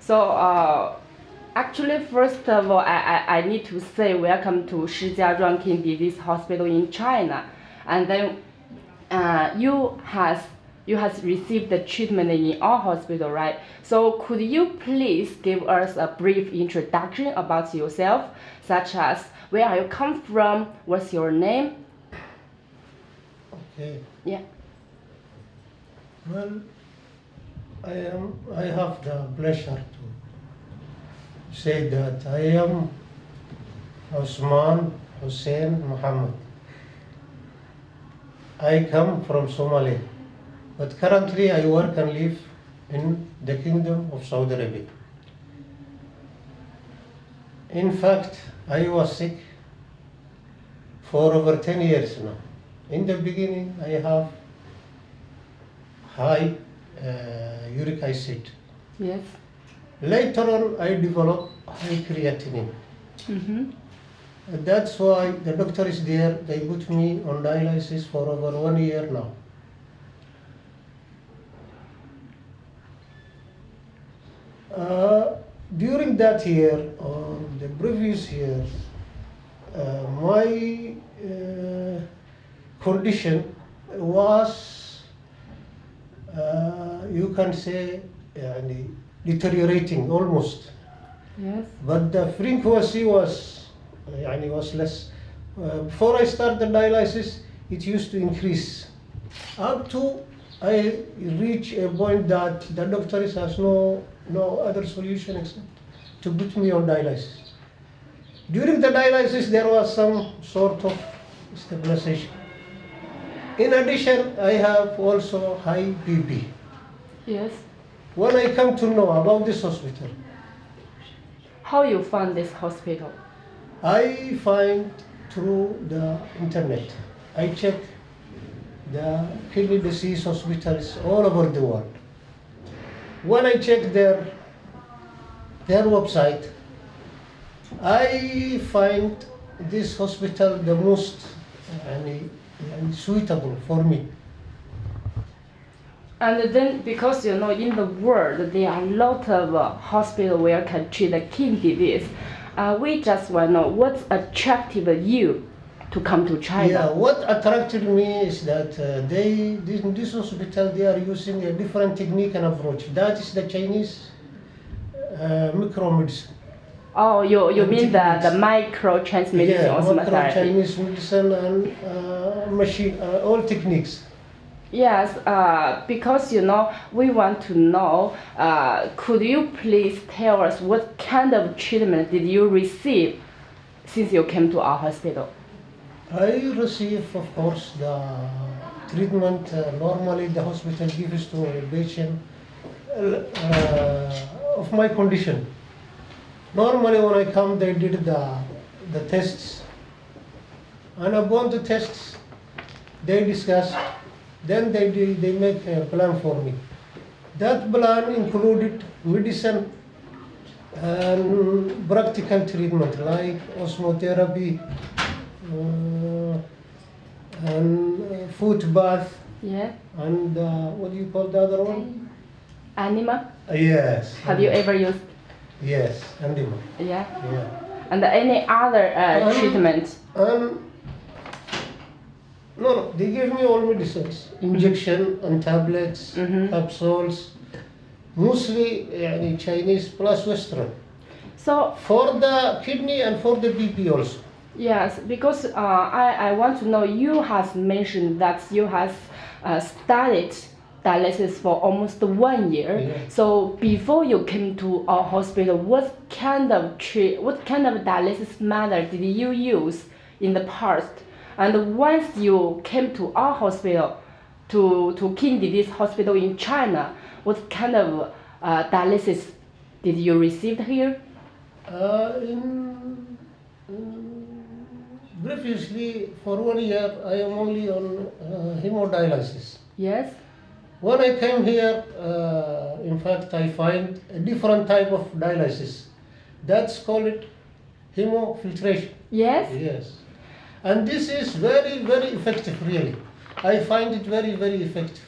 So actually, first of all, I need to say welcome to Shijiazhuang Kidney Disease Hospital in China, and then you has received the treatment in our hospital, right? So could you please give us a brief introduction about yourself, such as where are you come from, what's your name? Okay. Yeah. Well, I have the pleasure to say that I am Osman Hussein Muhammad. I come from Somalia, but currently I work and live in the Kingdom of Saudi Arabia. In fact, I was sick for over 10 years now. In the beginning, I have high uric acid. Yes. Later on, I developed high creatinine. Mm-hmm. And that's why the doctor is there. They put me on dialysis for over 1 year now. During that year, or the previous year, my condition was, you can say, deteriorating almost. Yes. But the frequency was less. Before I started dialysis, it used to increase. Up to I reach a point that the doctor has no other solution except to put me on dialysis. During the dialysis, there was some sort of stabilization. In addition, I have also high BP. Yes. When I come to know about this hospital, How you found this hospital? I find through the internet. I check the kidney disease hospitals all over the world. When I check their website, I find this hospital the most suitable for me. And then, because in the world there are a lot of hospitals where can treat the kidney disease, we just want to know what attracted you to come to China. Yeah, what attracted me is that in this hospital they are using a different technique and approach. That is the Chinese micromedicine. Oh, you mean the micro-transmission osmotherapy? Micro-Chinese medicine and machine, all techniques. Yes, because we want to know, could you please tell us what kind of treatment did you receive since you came to our hospital? I receive, of course, the treatment normally the hospital gives to a patient of my condition. Normally when I come, they did the tests, and upon the tests, they discuss. Then they make a plan for me. That plan included medicine and practical treatment like osmotherapy and foot bath. Yeah. And what do you call the other one? Enema? Yes. Have you ever used? Yes, enema. Yeah. Yeah. And any other treatment? No, they gave me all medicines, injection and tablets, capsules, mostly Chinese plus Western. So for the kidney and for the BP also. Yes, because I want to know, you have mentioned that you have studied dialysis for almost 1 year. Yeah. So before you came to our hospital, what kind of dialysis method did you use in the past? And once you came to our hospital, to kidney disease hospital in China, what kind of dialysis did you receive here? Previously, for 1 year, I am only on hemodialysis. Yes. When I came here, in fact, I find a different type of dialysis. That's called hemofiltration. Yes. Yes. And this is very, very effective, really. I find it very, very effective.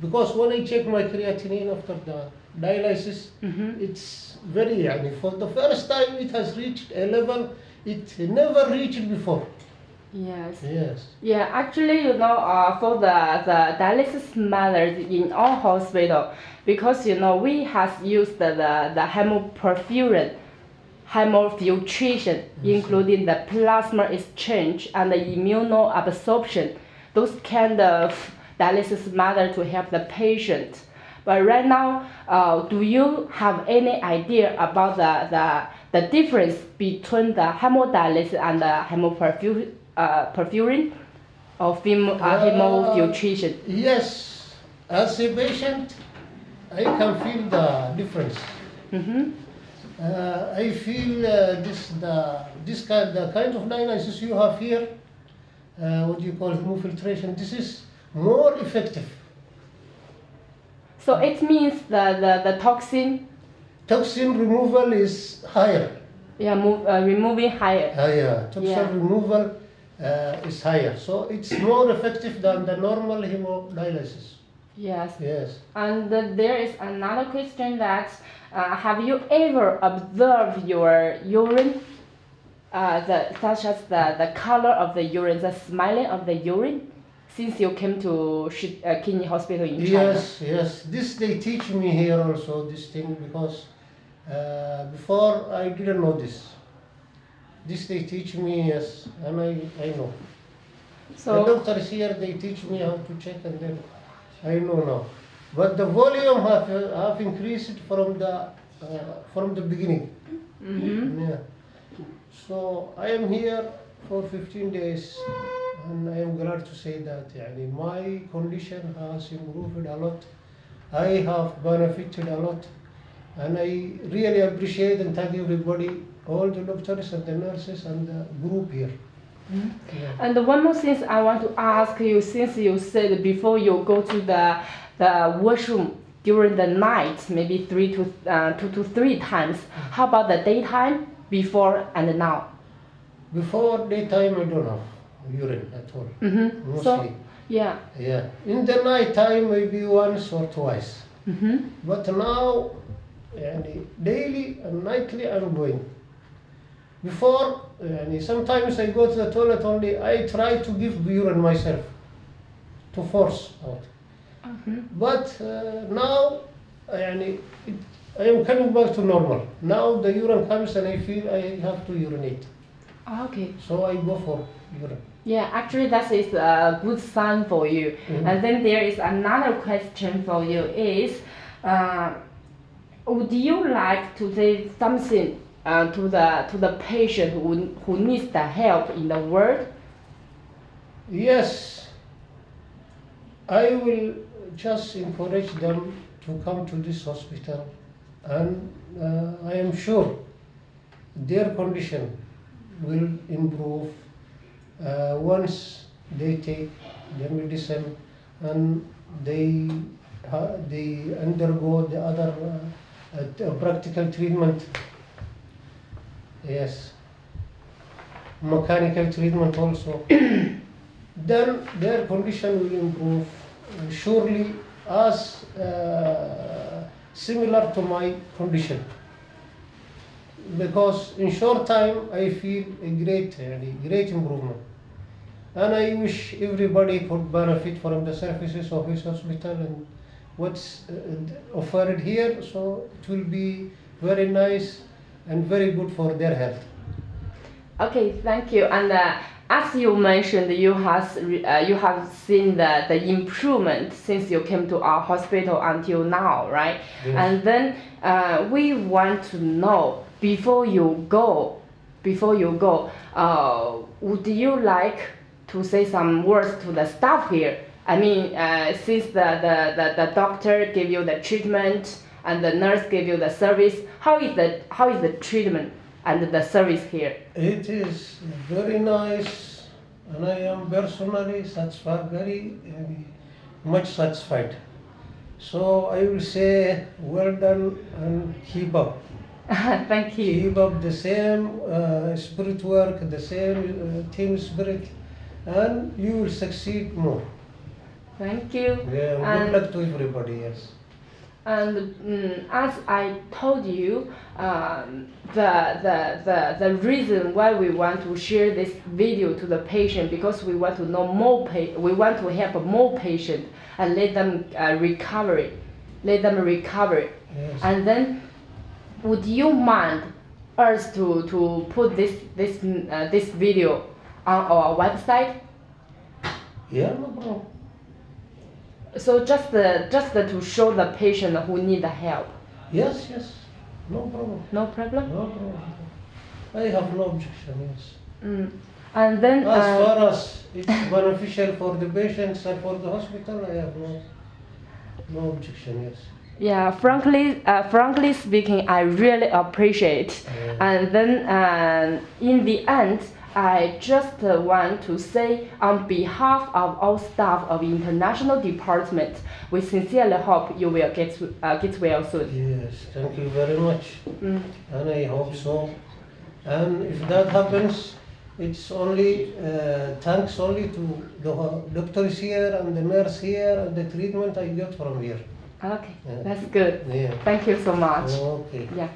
because when I check my creatinine after the dialysis, it's very, for the first time it has reached a level it never reached before. Yes. Yes. Yeah, actually, for the dialysis methods in our hospital, because we has used the hemofiltration, including the plasma exchange and the immunoabsorption, those kind of dialysis method to help the patient. But right now, do you have any idea about the difference between the hemodialysis and the perfusion or hemofiltration? Yes, as a patient, I can feel the difference. I feel the kind of dialysis you have here, what you call hemofiltration, this is more effective. So it means the toxin removal is higher. Yeah, removing higher. Toxin removal is higher, so it's more effective than the normal hemodialysis. Yes. Yes. And there is another question that have you ever observed your urine, such as the color of the urine, the smelling of the urine, since you came to kidney hospital in China? Yes. This they teach me here also, this thing, because before I didn't know this. This they teach me, yes, and I know. So the doctors here, they teach me how to check, and then I know now. But the volume have increased from the beginning. Yeah. So I am here for 15 days, and I am glad to say that my condition has improved a lot. I have benefited a lot, and I really appreciate and thank everybody, all the doctors and the nurses and the group here. Yeah. And one more thing I want to ask you, since you said before you go to the washroom during the night, maybe 2 to 3 times. How about the daytime, before and now? Before daytime, I don't have urine at all. Mostly. So, yeah. In the night time, maybe once or twice. But now, daily and nightly, I'm going. Before, sometimes I go to the toilet only. I try to give urine myself to force out. But now, I am coming back to normal. Now the urine comes and I feel I have to urinate. Okay. So I go for urine. Yeah, actually that is a good sign for you. And then there is another question for you is, would you like to say something to the patient who needs the help in the world? Yes, I will just encourage them to come to this hospital, and I am sure their condition will improve once they take the medicine and they undergo the other practical treatment. Yes, mechanical treatment also. Then their condition will improve surely, as similar to my condition. Because in short time I feel a great improvement, and I wish everybody could benefit from the services of this hospital and what's offered here. So it will be very nice and very good for their health. Okay, thank you. And as you mentioned, you have seen the improvement since you came to our hospital until now, right? Yes. And then we want to know, before you go, would you like to say some words to the staff here? I mean, since the doctor gave you the treatment and the nurse gave you the service, how is the treatment and the service here? It is very nice, and I am personally satisfied, very much satisfied. So I will say, well done and keep up. Thank you. Keep up the same spirit work, the same team spirit, and you will succeed more. Thank you. Yeah, And good luck to everybody, yes. And as I told you, the reason why we want to share this video to the patient, because we want to know more we want to help more patients and let them recover. Yes. And then, would you mind us to put this video on our website? Yeah, no problem. So just to show the patient who need help. Yes, yes, no problem. No problem. No problem. I have no objection, yes. And then As far as it's beneficial for the patients and for the hospital, I have no objection, yes. yeah, frankly speaking, I really appreciate. And then in the end, I just want to say, on behalf of all staff of international department, we sincerely hope you will get well soon. Yes, thank you very much. And I hope so. And if that happens, it's only thanks only to the doctors here and the nurse here and the treatment I got from here. Okay, that's good. Yeah. Thank you so much. Okay. Yeah.